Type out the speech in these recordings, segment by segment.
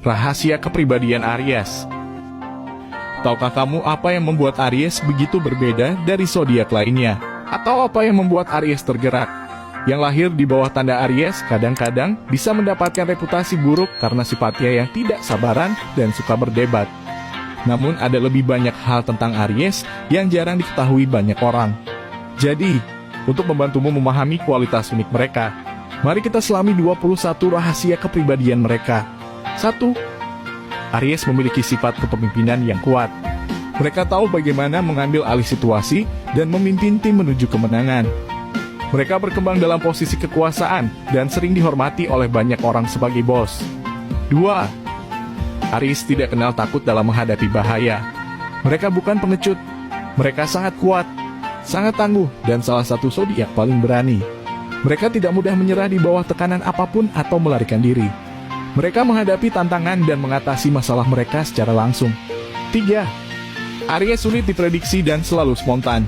Rahasia kepribadian Aries. Tahukah kamu apa yang membuat Aries begitu berbeda dari zodiak lainnya? Atau apa yang membuat Aries tergerak? Yang lahir di bawah tanda Aries kadang-kadang bisa mendapatkan reputasi buruk karena sifatnya yang tidak sabaran dan suka berdebat. Namun ada lebih banyak hal tentang Aries yang jarang diketahui banyak orang. Jadi, untuk membantumu memahami kualitas unik mereka, mari kita selami 21 rahasia kepribadian mereka. 1. Aries memiliki sifat kepemimpinan yang kuat. Mereka tahu bagaimana mengambil alih situasi dan memimpin tim menuju kemenangan. Mereka berkembang dalam posisi kekuasaan dan sering dihormati oleh banyak orang sebagai bos. 2. Aries tidak kenal takut dalam menghadapi bahaya. Mereka bukan pengecut. Mereka sangat kuat, sangat tangguh, dan salah satu zodiak paling berani. Mereka tidak mudah menyerah di bawah tekanan apapun atau melarikan diri. Mereka menghadapi tantangan dan mengatasi masalah mereka secara langsung. 3. Aries sulit diprediksi dan selalu spontan.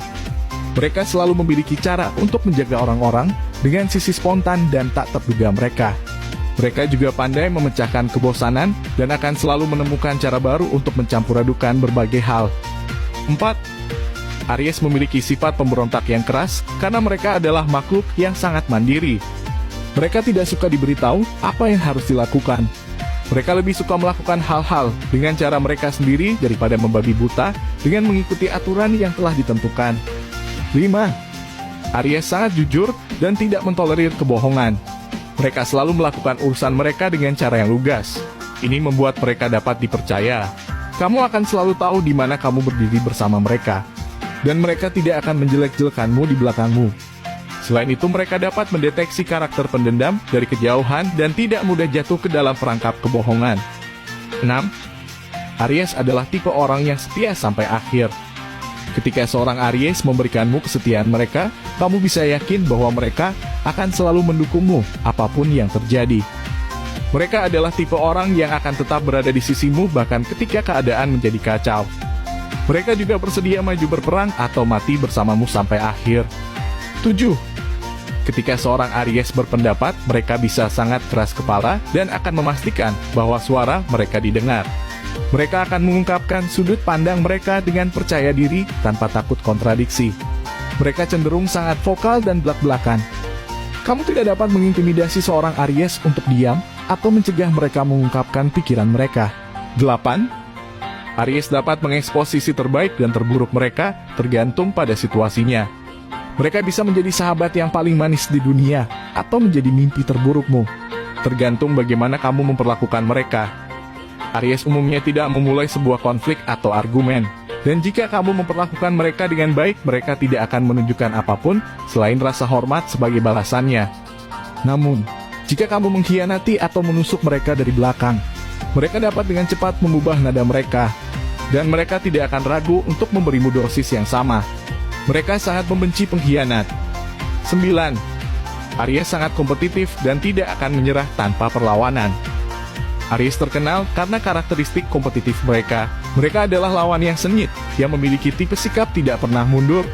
Mereka selalu memiliki cara untuk menjaga orang-orang dengan sisi spontan dan tak terduga mereka. Mereka juga pandai memecahkan kebosanan dan akan selalu menemukan cara baru untuk mencampur adukan berbagai hal. 4. Aries memiliki sifat pemberontak yang keras karena mereka adalah makhluk yang sangat mandiri. Mereka tidak suka diberitahu apa yang harus dilakukan. Mereka lebih suka melakukan hal-hal dengan cara mereka sendiri daripada membabi buta dengan mengikuti aturan yang telah ditentukan. 5. Aries sangat jujur dan tidak mentolerir kebohongan. Mereka selalu melakukan urusan mereka dengan cara yang lugas. Ini membuat mereka dapat dipercaya. Kamu akan selalu tahu di mana kamu berdiri bersama mereka. Dan mereka tidak akan menjelek-jelekanmu di belakangmu. Selain itu, mereka dapat mendeteksi karakter pendendam dari kejauhan dan tidak mudah jatuh ke dalam perangkap kebohongan. 6. Aries adalah tipe orang yang setia sampai akhir. Ketika seorang Aries memberikanmu kesetiaan mereka, kamu bisa yakin bahwa mereka akan selalu mendukungmu apapun yang terjadi. Mereka adalah tipe orang yang akan tetap berada di sisimu bahkan ketika keadaan menjadi kacau. Mereka juga bersedia maju berperang atau mati bersamamu sampai akhir. 7. Ketika seorang Aries berpendapat, mereka bisa sangat keras kepala dan akan memastikan bahwa suara mereka didengar. Mereka akan mengungkapkan sudut pandang mereka dengan percaya diri tanpa takut kontradiksi. Mereka cenderung sangat vokal dan belak-belakan. Kamu tidak dapat mengintimidasi seorang Aries untuk diam atau mencegah mereka mengungkapkan pikiran mereka. 8. Aries dapat mengekspos sisi terbaik dan terburuk mereka tergantung pada situasinya. Mereka bisa menjadi sahabat yang paling manis di dunia atau menjadi mimpi terburukmu, tergantung bagaimana kamu memperlakukan mereka. Aries umumnya tidak memulai sebuah konflik atau argumen, dan jika kamu memperlakukan mereka dengan baik, mereka tidak akan menunjukkan apapun selain rasa hormat sebagai balasannya. Namun, jika kamu mengkhianati atau menusuk mereka dari belakang, mereka dapat dengan cepat mengubah nada mereka, dan mereka tidak akan ragu untuk memberimu dosis yang sama. Mereka sangat membenci pengkhianat. 9. Aries sangat kompetitif dan tidak akan menyerah tanpa perlawanan. Aries terkenal karena karakteristik kompetitif mereka. Mereka adalah lawan yang sengit, yang memiliki tipe sikap tidak pernah mundur.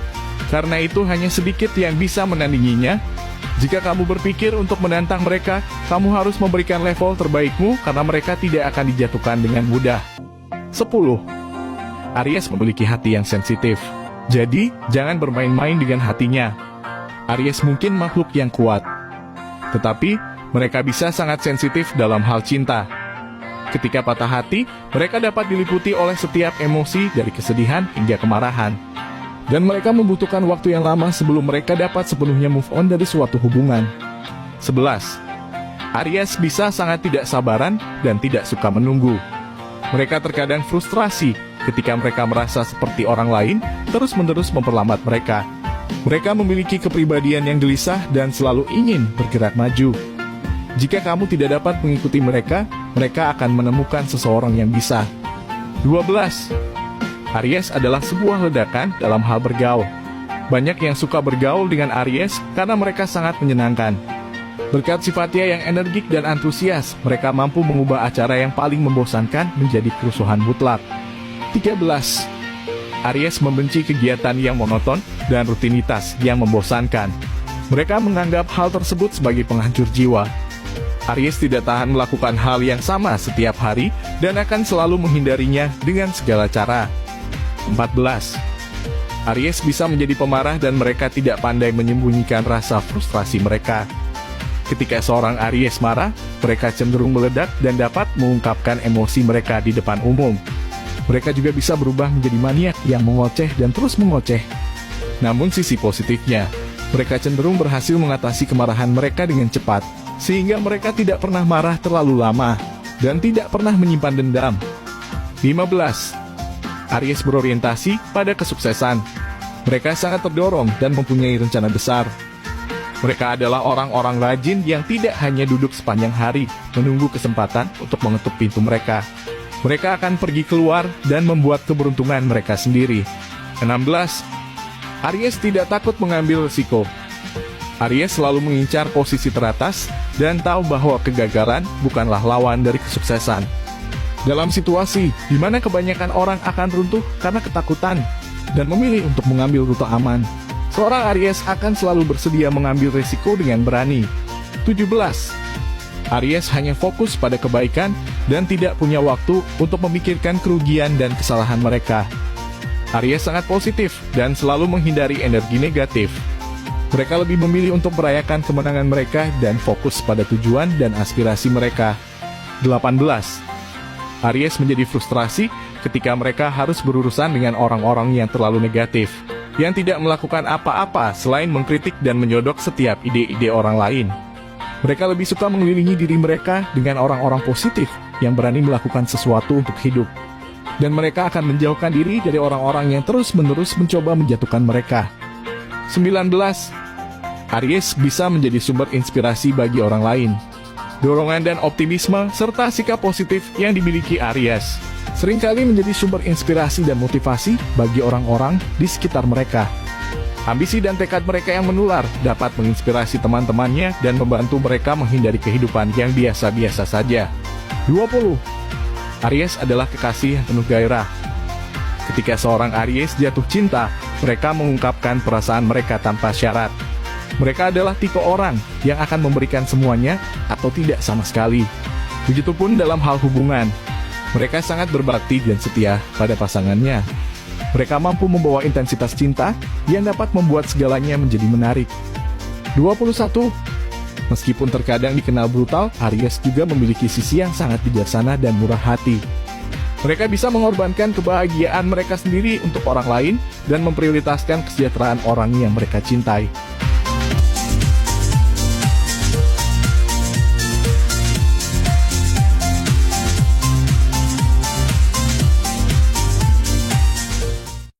Karena itu hanya sedikit yang bisa menandinginya. Jika kamu berpikir untuk menantang mereka, kamu harus memberikan level terbaikmu karena mereka tidak akan dijatuhkan dengan mudah. 10. Aries memiliki hati yang sensitif. Jadi, jangan bermain-main dengan hatinya. Aries mungkin makhluk yang kuat, tetapi mereka bisa sangat sensitif dalam hal cinta. Ketika patah hati, mereka dapat diliputi oleh setiap emosi dari kesedihan hingga kemarahan. Dan mereka membutuhkan waktu yang lama sebelum mereka dapat sepenuhnya move on dari suatu hubungan. 11. Aries bisa sangat tidak sabaran dan tidak suka menunggu. Mereka terkadang frustrasi ketika mereka merasa seperti orang lain terus-menerus memperlambat mereka. Mereka memiliki kepribadian yang gelisah dan selalu ingin bergerak maju. Jika kamu tidak dapat mengikuti mereka, mereka akan menemukan seseorang yang bisa. 12. Aries adalah sebuah ledakan dalam hal bergaul. Banyak yang suka bergaul dengan Aries karena mereka sangat menyenangkan. Berkat sifatnya yang energik dan antusias, mereka mampu mengubah acara yang paling membosankan menjadi kerusuhan mutlak. 13. Aries membenci kegiatan yang monoton dan rutinitas yang membosankan. Mereka menganggap hal tersebut sebagai penghancur jiwa. Aries tidak tahan melakukan hal yang sama setiap hari dan akan selalu menghindarinya dengan segala cara. 14. Aries bisa menjadi pemarah dan mereka tidak pandai menyembunyikan rasa frustrasi mereka. Ketika seorang Aries marah, mereka cenderung meledak dan dapat mengungkapkan emosi mereka di depan umum. Mereka juga bisa berubah menjadi maniak yang mengoceh dan terus mengoceh. Namun sisi positifnya, mereka cenderung berhasil mengatasi kemarahan mereka dengan cepat, sehingga mereka tidak pernah marah terlalu lama, dan tidak pernah menyimpan dendam. 15. Aries berorientasi pada kesuksesan. Mereka sangat terdorong dan mempunyai rencana besar. Mereka adalah orang-orang rajin yang tidak hanya duduk sepanjang hari, menunggu kesempatan untuk mengetuk pintu mereka. Mereka akan pergi keluar dan membuat keberuntungan mereka sendiri. 16. Aries tidak takut mengambil risiko. Aries selalu mengincar posisi teratas dan tahu bahwa kegagalan bukanlah lawan dari kesuksesan. Dalam situasi di mana kebanyakan orang akan runtuh karena ketakutan dan memilih untuk mengambil rute aman, seorang Aries akan selalu bersedia mengambil risiko dengan berani. 17. Aries hanya fokus pada kebaikan dan tidak punya waktu untuk memikirkan kerugian dan kesalahan mereka. Aries sangat positif dan selalu menghindari energi negatif. Mereka lebih memilih untuk merayakan kemenangan mereka dan fokus pada tujuan dan aspirasi mereka. 18. Aries menjadi frustrasi ketika mereka harus berurusan dengan orang-orang yang terlalu negatif, yang tidak melakukan apa-apa selain mengkritik dan menyodok setiap ide-ide orang lain. Mereka lebih suka mengelilingi diri mereka dengan orang-orang positif yang berani melakukan sesuatu untuk hidup. Dan mereka akan menjauhkan diri dari orang-orang yang terus-menerus mencoba menjatuhkan mereka. 19. Aries bisa menjadi sumber inspirasi bagi orang lain. Dorongan dan optimisme serta sikap positif yang dimiliki Aries seringkali menjadi sumber inspirasi dan motivasi bagi orang-orang di sekitar mereka. Ambisi dan tekad mereka yang menular dapat menginspirasi teman-temannya dan membantu mereka menghindari kehidupan yang biasa-biasa saja. 20. Aries adalah kekasih yang penuh gairah. Ketika seorang Aries jatuh cinta, mereka mengungkapkan perasaan mereka tanpa syarat. Mereka adalah tipe orang yang akan memberikan semuanya atau tidak sama sekali. Begitupun dalam hal hubungan. Mereka sangat berbakti dan setia pada pasangannya. Mereka mampu membawa intensitas cinta yang dapat membuat segalanya menjadi menarik. 21. Meskipun terkadang dikenal brutal, Aries juga memiliki sisi yang sangat bijaksana dan murah hati. Mereka bisa mengorbankan kebahagiaan mereka sendiri untuk orang lain dan memprioritaskan kesejahteraan orang yang mereka cintai.